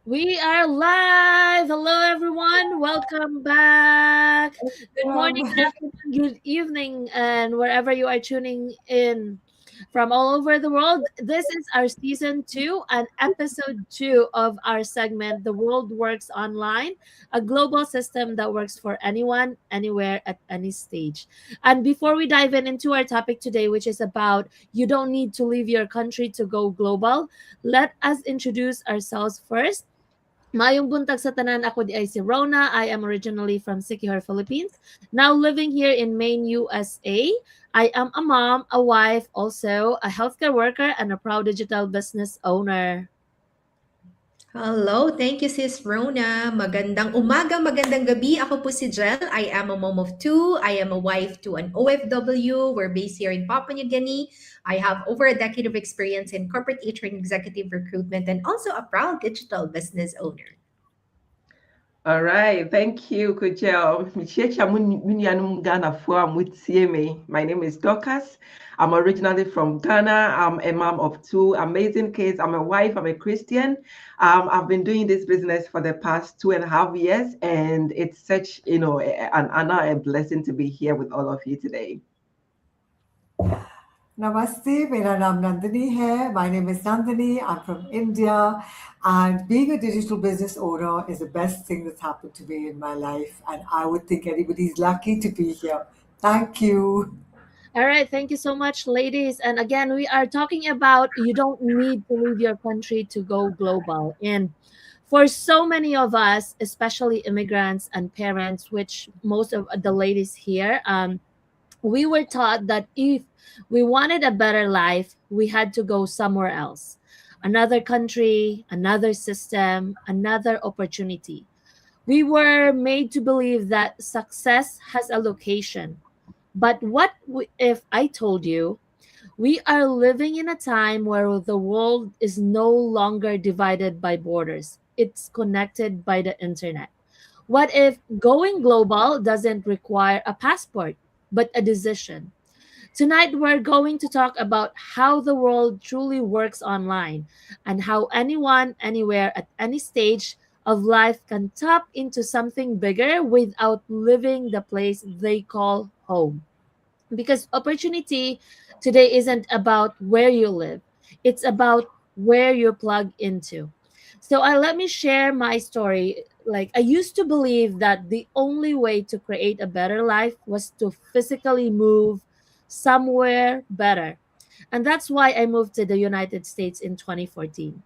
We are live. Hello, everyone. Welcome back. Good morning, good afternoon, good evening, and wherever you are tuning in from all over the world. This is our season two and episode two of our segment, The World Works Online, a global system that works for anyone, anywhere, at any stage. And before we dive into our topic today, which is about you don't need to leave your country to go global, let us introduce ourselves first. Mayong buntag sa tanan, ako di ay si Rona. I am originally from Siquijor, Philippines. Now living here in Maine, USA. I am a mom, a wife, also a healthcare worker, and a proud digital business owner. Hello, thank you Sis Rona. Magandang umaga, magandang gabi. Ako po si Jel. I am a mom of two. I am a wife to an OFW. We're based here in Papua New Guinea. I have over a decade of experience in corporate HR and executive recruitment and also a proud digital business owner. All right, thank you, Kujel. Ghana for. My name is Dorcas. I'm originally from Ghana. I'm a mom of two amazing kids. I'm a wife. I'm a Christian. I've been doing this business for the past 2.5 years, and it's such, an honor and blessing to be here with all of you today. Namaste, मेरा नाम नंदिनी है. My name is Nandini. I'm from India. And being a digital business owner is the best thing that's happened to me in my life. And I would think anybody's lucky to be here. Thank you. All right, thank you so much, ladies. And again, we are talking about you don't need to leave your country to go global. And for so many of us, especially immigrants and parents, which most of the ladies here, we were taught that if we wanted a better life, we had to go somewhere else, another country, another system, another opportunity. We were made to believe that success has a location. But if I told you we are living in a time where the world is no longer divided by borders? It's connected by the internet. What if going global doesn't require a passport, but a decision? Tonight, we're going to talk about how the world truly works online and how anyone, anywhere, at any stage of life can tap into something bigger without leaving the place they call home. Because opportunity today isn't about where you live, it's about where you plug into. So let me share my story. Like, I used to believe that the only way to create a better life was to physically move somewhere better. And that's why I moved to the United States in 2014.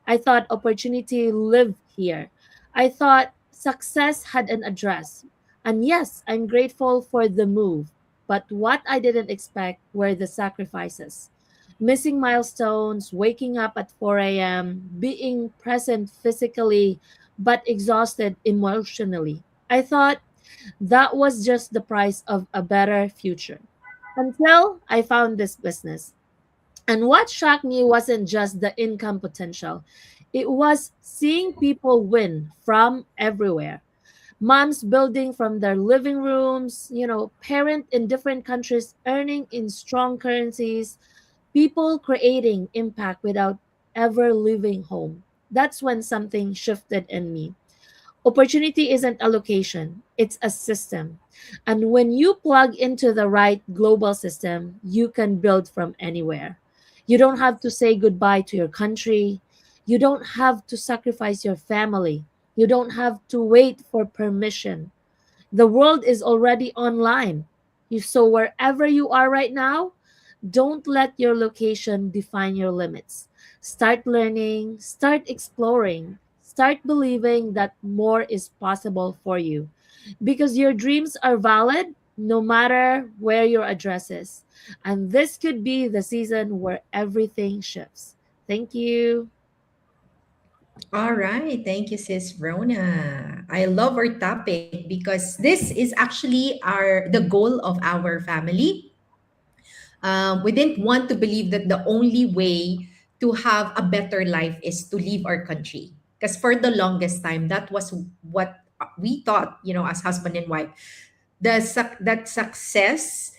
I thought opportunity lived here. I thought success had an address. And yes, I'm grateful for the move. But what I didn't expect were the sacrifices. Missing milestones, waking up at 4 a.m., being present physically but exhausted emotionally. I thought that was just the price of a better future. Until I found this business. And what shocked me wasn't just the income potential, it was seeing people win from everywhere. Moms building from their living rooms, parent in different countries earning in strong currencies, people creating impact without ever leaving home. That's when something shifted in me. Opportunity isn't a location, it's a system. And when you plug into the right global system, you can build from anywhere. You don't have to say goodbye to your country. You don't have to sacrifice your family. You don't have to wait for permission. The world is already online. So wherever you are right now, don't let your location define your limits. Start learning, start exploring, start believing that more is possible for you. Because your dreams are valid no matter where your address is. And this could be the season where everything shifts. Thank you. All right, thank you Sis Rona. I love our topic because this is actually our the goal of our family. We didn't want to believe that the only way to have a better life is to leave our country. Because for the longest time, that was what we thought, as husband and wife. That success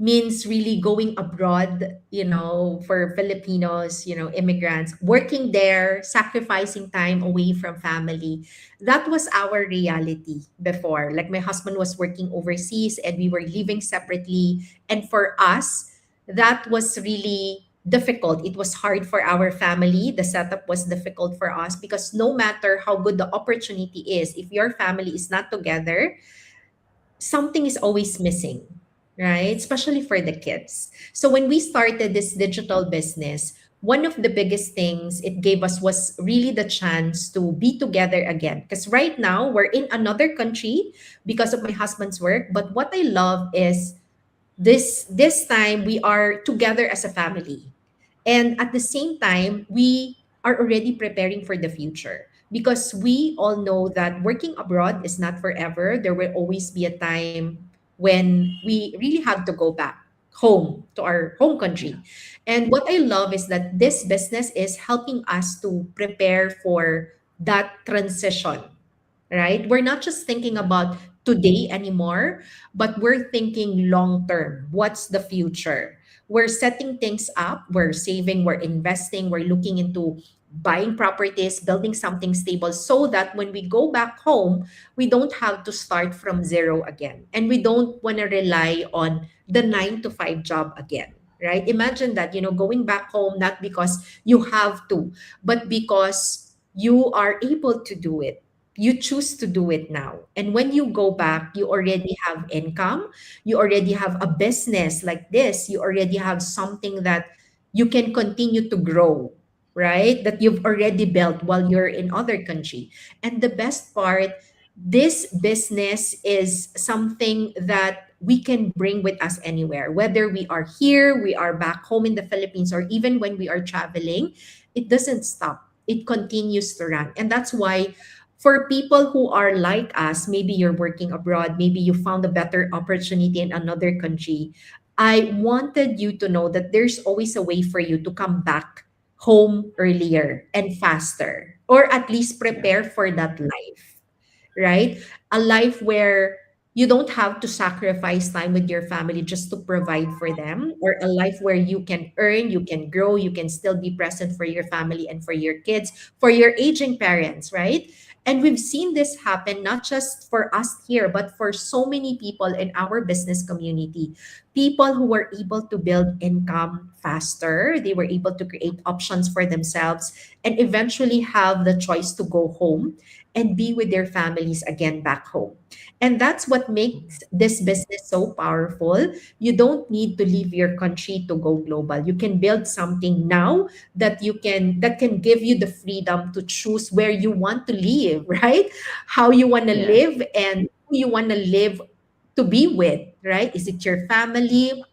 means really going abroad, for Filipinos, immigrants, working there, sacrificing time away from family. That was our reality before. Like my husband was working overseas and we were living separately. And for us, that was really difficult. It was hard for our family. The setup was difficult for us because no matter how good the opportunity is, if your family is not together, something is always missing, right? Especially for the kids. So when we started this digital business, one of the biggest things it gave us was really the chance to be together again. Because right now we're in another country because of my husband's work. But what I love is this time we are together as a family, and at the same time we are already preparing for the future, because we all know that working abroad is not forever. There will always be a time when we really have to go back home to our home country. And what I love is that this business is helping us to prepare for that transition, right? We're not just thinking about today anymore, but we're thinking long term. What's the future? We're setting things up, we're saving, we're investing, we're looking into buying properties, building something stable so that when we go back home, we don't have to start from zero again. And we don't want to rely on the 9 to 5 job again. Right? Imagine that, going back home, not because you have to, but because you are able to do it. You choose to do it now. And when you go back, you already have income, you already have a business like this, you already have something that you can continue to grow, right? That you've already built while you're in other country. And the best part, this business is something that we can bring with us anywhere, whether we are here, we are back home in the Philippines, or even when we are traveling. It doesn't stop, it continues to run. And that's why for people who are like us, maybe you're working abroad, maybe you found a better opportunity in another country, I wanted you to know that there's always a way for you to come back home earlier and faster, or at least Yeah. prepare for that life, right? A life where you don't have to sacrifice time with your family just to provide for them, or a life where you can earn, you can grow, you can still be present for your family and for your kids, for your aging parents, right? And we've seen this happen not just for us here, but for so many people in our business community. People who were able to build income faster, they were able to create options for themselves, and eventually have the choice to go home and be with their families again back home. And that's what makes this business so powerful. You don't need to leave your country to go global. You can build something now that can give you the freedom to choose where you want to live, right? How you want to Yeah. live and who you want to live to be with, right? Is it your family?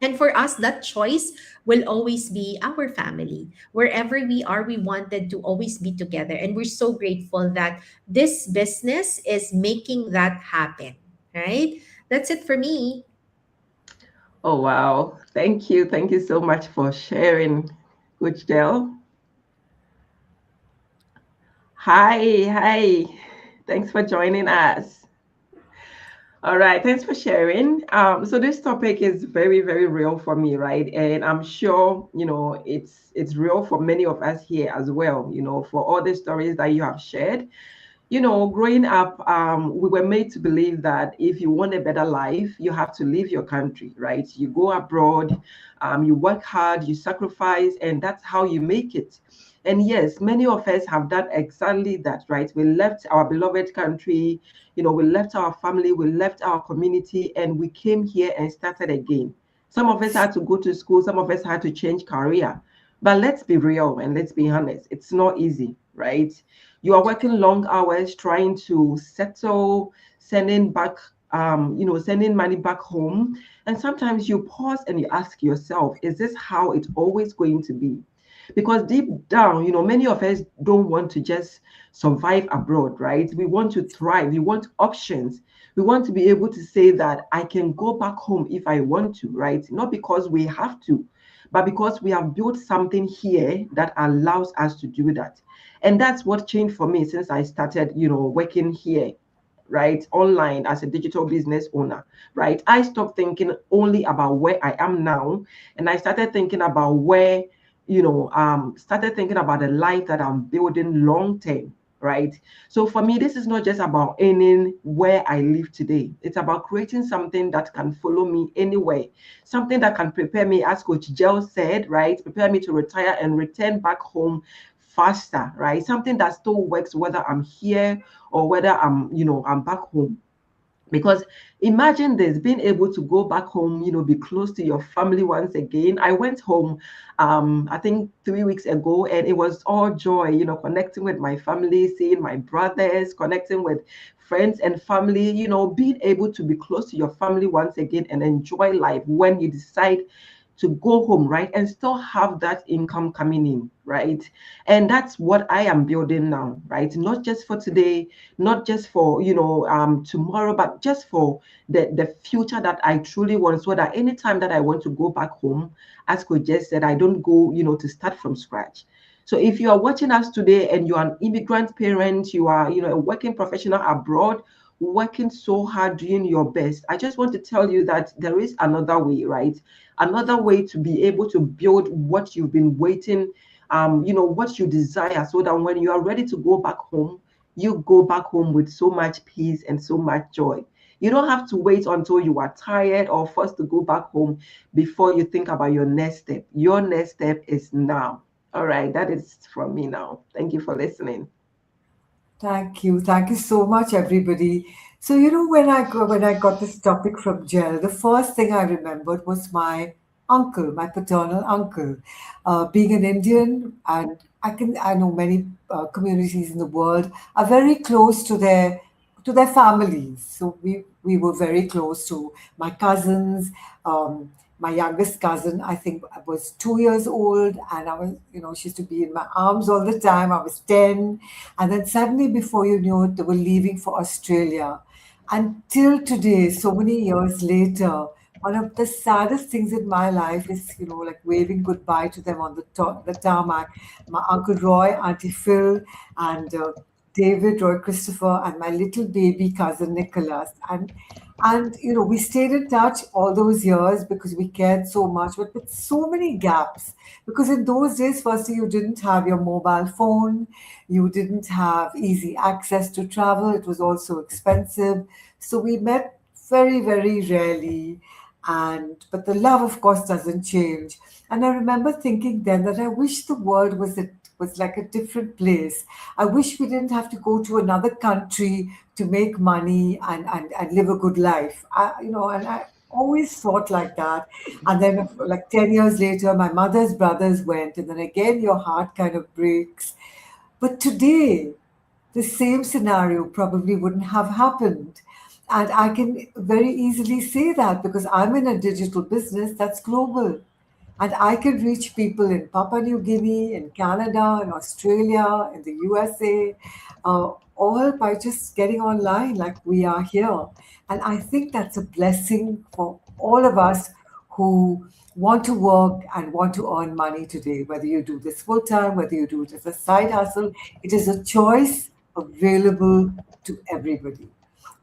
And for us, that choice will always be our family. Wherever we are, we wanted to always be together. And we're so grateful that this business is making that happen, right? That's it for me. Oh, wow. Thank you. Thank you so much for sharing, Coach Del. Hi. Hi. Thanks for joining us. All right, thanks for sharing. So this topic is very, very real for me, right? And I'm sure, it's real for many of us here as well, for all the stories that you have shared. Growing up, we were made to believe that if you want a better life, you have to leave your country, right? You go abroad, you work hard, you sacrifice, and that's how you make it. And yes, many of us have done exactly that, right? We left our beloved country, we left our family, we left our community, and we came here and started again. Some of us had to go to school, some of us had to change career. But let's be real and let's be honest, it's not easy, right? You are working long hours trying to settle, sending back, sending money back home. And sometimes you pause and you ask yourself, is this how it's always going to be? Because deep down, many of us don't want to just survive abroad, right? We want to thrive. We want options. We want to be able to say that I can go back home if I want to, right? Not because we have to, but because we have built something here that allows us to do that. And that's what changed for me since I started, working here. right, online as a digital business owner, right, I stopped thinking only about where I am now, and I started thinking about where, started thinking about the life that I'm building long term, right? So for me, this is not just about earning where I live today. It's about creating something that can follow me anywhere, something that can prepare me, as Coach Gel said, right? Prepare me to retire and return back home faster, right? Something that still works whether I'm here or whether I'm back home. Because imagine this, being able to go back home, be close to your family once again. I went home, I think 3 weeks ago, and it was all joy, connecting with my family, seeing my brothers, connecting with friends and family, being able to be close to your family once again and enjoy life when you decide to go home, right? And still have that income coming in, right? And that's what I am building now, right? Not just for today, not just for tomorrow, but just for the future that I truly want, so that anytime that I want to go back home, as Coach just said, I don't go to start from scratch. So if you are watching us today and you are an immigrant parent, you are a working professional abroad, working so hard, doing your best, I just want to tell you that there is another way, right? Another way to be able to build what you've been waiting, what you desire, so that when you are ready to go back home, you go back home with so much peace and so much joy. You don't have to wait until you are tired or forced to go back home before you think about your next step. Your next step is now. All right, that is from me now. Thank you for listening. Thank you. Thank you so much, everybody. So, when I got this topic from Jel, the first thing I remembered was my uncle, my paternal uncle. Being an Indian, and I know many communities in the world are very close to their families. So we were very close to my cousins. My youngest cousin, I think, was 2 years old, and I was, she used to be in my arms all the time. I was 10, and then suddenly, before you knew it, they were leaving for Australia. Until today, so many years later, one of the saddest things in my life is, like waving goodbye to them on the tarmac. My Uncle Roy, Auntie Phil, and David, Roy Christopher, and my little baby cousin Nicholas. And we stayed in touch all those years because we cared so much, but with so many gaps. Because in those days, firstly, you didn't have your mobile phone, you didn't have easy access to travel, it was also expensive. So we met very, very rarely. And but the love, of course, doesn't change. And I remember thinking then that I wish the world was like a different place. I wish we didn't have to go to another country to make money and live a good life. And I always thought like that. And then, like 10 years later, my mother's brothers went, and then again, your heart kind of breaks. But today, the same scenario probably wouldn't have happened. And I can very easily say that because I'm in a digital business that's global. And I can reach people in Papua New Guinea, in Canada, in Australia, in the USA, all by just getting online like we are here. And I think that's a blessing for all of us who want to work and want to earn money today. Whether you do this full time, whether you do it as a side hustle, it is a choice available to everybody.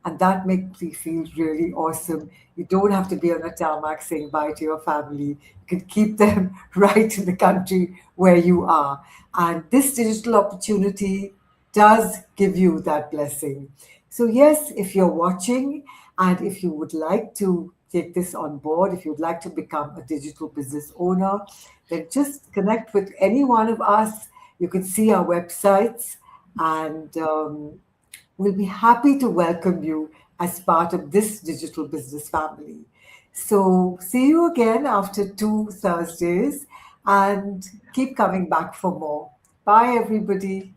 And that makes me feel really awesome. You don't have to be on a tarmac saying bye to your family. You can keep them right in the country where you are. And this digital opportunity does give you that blessing. So, yes, if you're watching and if you would like to take this on board, if you'd like to become a digital business owner, then just connect with any one of us. You can see our websites, and we'll be happy to welcome you as part of this digital business family. So, see you again after 2 Thursdays, and keep coming back for more. Bye, everybody.